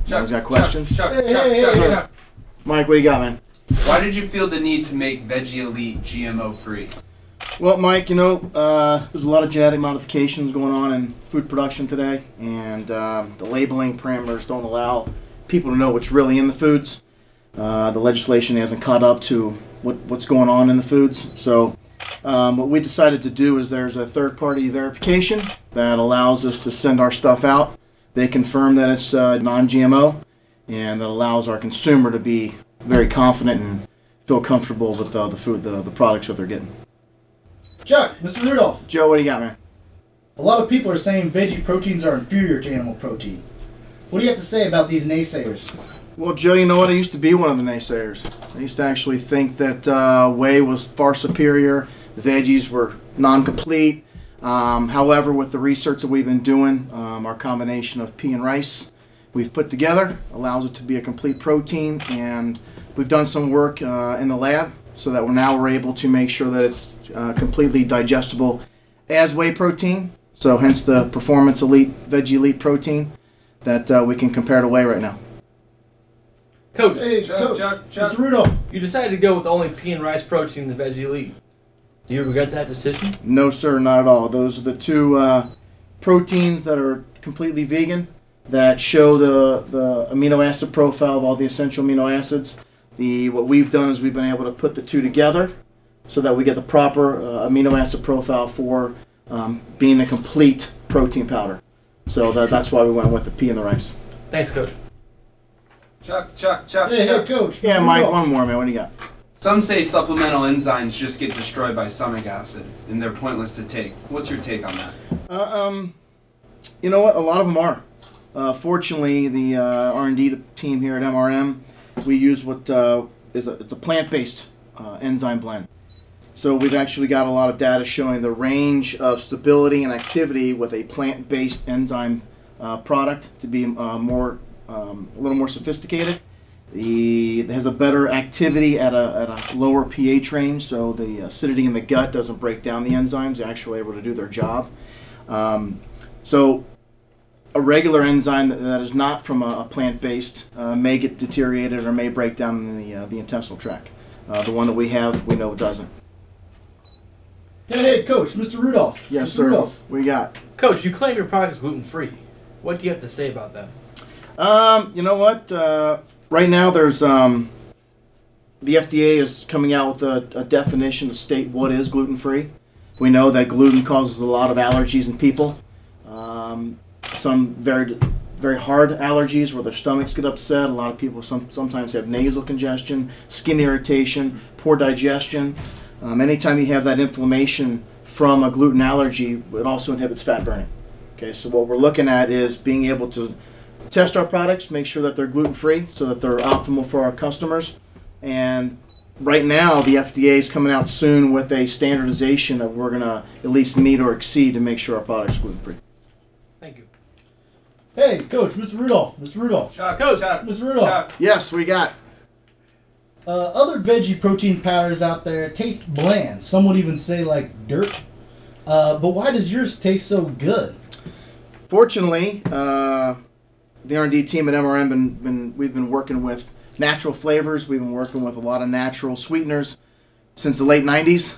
You guys got questions? Chuck. Mike, what do you got, man? Why did you feel the need to make Veggie Elite GMO free? Well, Mike, there's a lot of genetic modifications going on in food production today, and the labeling parameters don't allow people to know what's really in the foods. The legislation hasn't caught up to what's going on in the foods. So what we decided to do is there's a third-party verification that allows us to send our stuff out. They confirm that it's non-GMO, and that allows our consumer to be very confident and feel comfortable with the food, the products that they're getting. Chuck, Mr. Rudolph. Joe, what do you got, man? A lot of people are saying veggie proteins are inferior to animal protein. What do you have to say about these naysayers? Well, Joe, you know what? I used to be one of the naysayers. I used to actually think that whey was far superior. The veggies were non-complete. However, with the research that we've been doing, our combination of pea and rice we've put together allows it to be a complete protein, and we've done some work in the lab so that we're able to make sure that it's completely digestible as whey protein. So hence the Performance Elite Veggie Elite protein that we can compare to whey right now. Coach, Coach, Mr. Rudolph. you decided to go with only pea and rice protein in the Veggie Elite. Do you regret that decision? No, sir, not at all. Those are the two proteins that are completely vegan, that show the amino acid profile of all the essential amino acids. What we've done is we've been able to put the two together so that we get the proper amino acid profile for being a complete protein powder. So that's why we went with the pea and the rice. Thanks, Coach. Chuck. Hey, Coach. Yeah, Mr. Mike, Rudolph. one more, man. What do you got? Some say supplemental enzymes just get destroyed by stomach acid and they're pointless to take. What's your take on that? You know what? A lot of them are. Fortunately, the R&D team here at MRM, we use what it's a plant-based enzyme blend. So we've actually got a lot of data showing the range of stability and activity with a plant-based enzyme product to be a little more sophisticated. It has a better activity at a lower pH range, so the acidity in the gut doesn't break down the enzymes. They're actually able to do their job. So a regular enzyme that is not from a plant-based may get deteriorated or may break down in the intestinal tract. The one that we have, we know it doesn't. Hey, Coach, Mr. Rudolph. Yes, Mr. sir. Rudolph. What do you got? Coach, you claim your product is gluten-free. What do you have to say about that? You know what? Right now, there's the FDA is coming out with a definition to state what is gluten-free. We know that gluten causes a lot of allergies in people. Some very hard allergies where their stomachs get upset. A lot of people sometimes have nasal congestion, skin irritation, poor digestion. Anytime you have that inflammation from a gluten allergy, it also inhibits fat burning. Okay, so what we're looking at is being able to test our products, make sure that they're gluten-free so that they're optimal for our customers. And right now, the FDA is coming out soon with a standardization that we're going to at least meet or exceed to make sure our product's gluten-free. Thank you. Hey, Coach, Mr. Rudolph. Mr. Rudolph. Coach. Mr. Rudolph. Yes, we got. Other veggie protein powders out there taste bland. Some would even say like dirt. But why does yours taste so good? Fortunately, the R&D team at MRM we've been working with natural flavors. We've been working with a lot of natural sweeteners since the late 90s.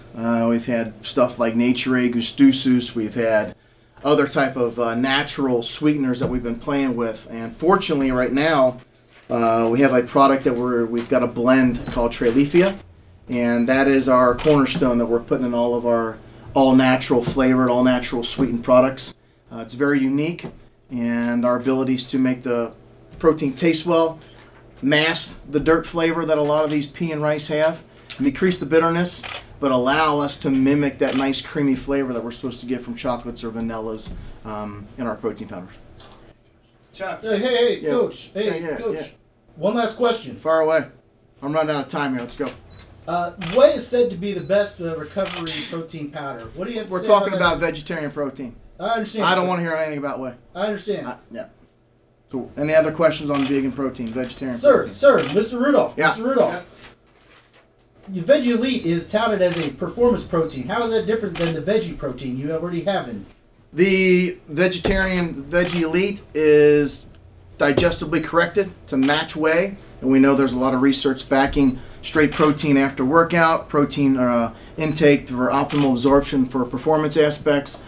We've had stuff like Nature Gustusus. We've had other type of natural sweeteners that we've been playing with. And fortunately, right now, we have a product that we've got a blend called Tralifia, and that is our cornerstone that we're putting in all of our all-natural flavored, all-natural sweetened products. It's very unique, and our abilities to make the protein taste well, mask the dirt flavor that a lot of these pea and rice have, decrease the bitterness, but allow us to mimic that nice creamy flavor that we're supposed to get from chocolates or vanillas in our protein powders. Chuck. Hey, Yeah. Coach. Hey, Yeah, Coach. yeah. One last question. Far away. I'm running out of time here. Let's go. Whey is said to be the best recovery protein powder. What do you have to We're say talking about about vegetarian protein. that? I understand. I don't sir. want to hear anything about whey. I understand. Yeah. So, any other questions on vegan protein, vegetarian Sir, protein? sir, Mr. Rudolph. Yeah. Mr. Rudolph. The Veggie Elite is touted as a performance protein. How is that different than the veggie protein you already have in? The vegetarian Veggie Elite is digestibly corrected to match whey, and we know there's a lot of research backing straight protein after workout, protein intake for optimal absorption for performance aspects.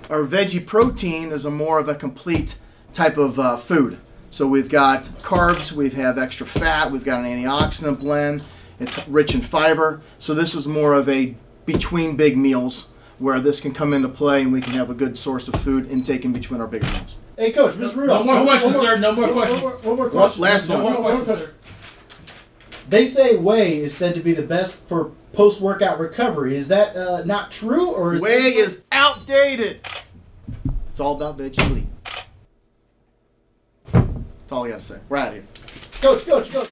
Our veggie protein is a more of a complete type of food. So we've got carbs, we have extra fat, we've got an antioxidant blend, it's rich in fiber. So this is more of a between big meals where this can come into play and we can have a good source of food intake in between our bigger meals. Hey, Coach, Mr. Rudolph. No more questions, sir. No more questions. One more question. Last one. One more question. They say whey is said to be the best for post-workout recovery. Is that not true, or is whey is outdated? It's all about Veggie Elite. That's all I got to say. We're out of here. Coach.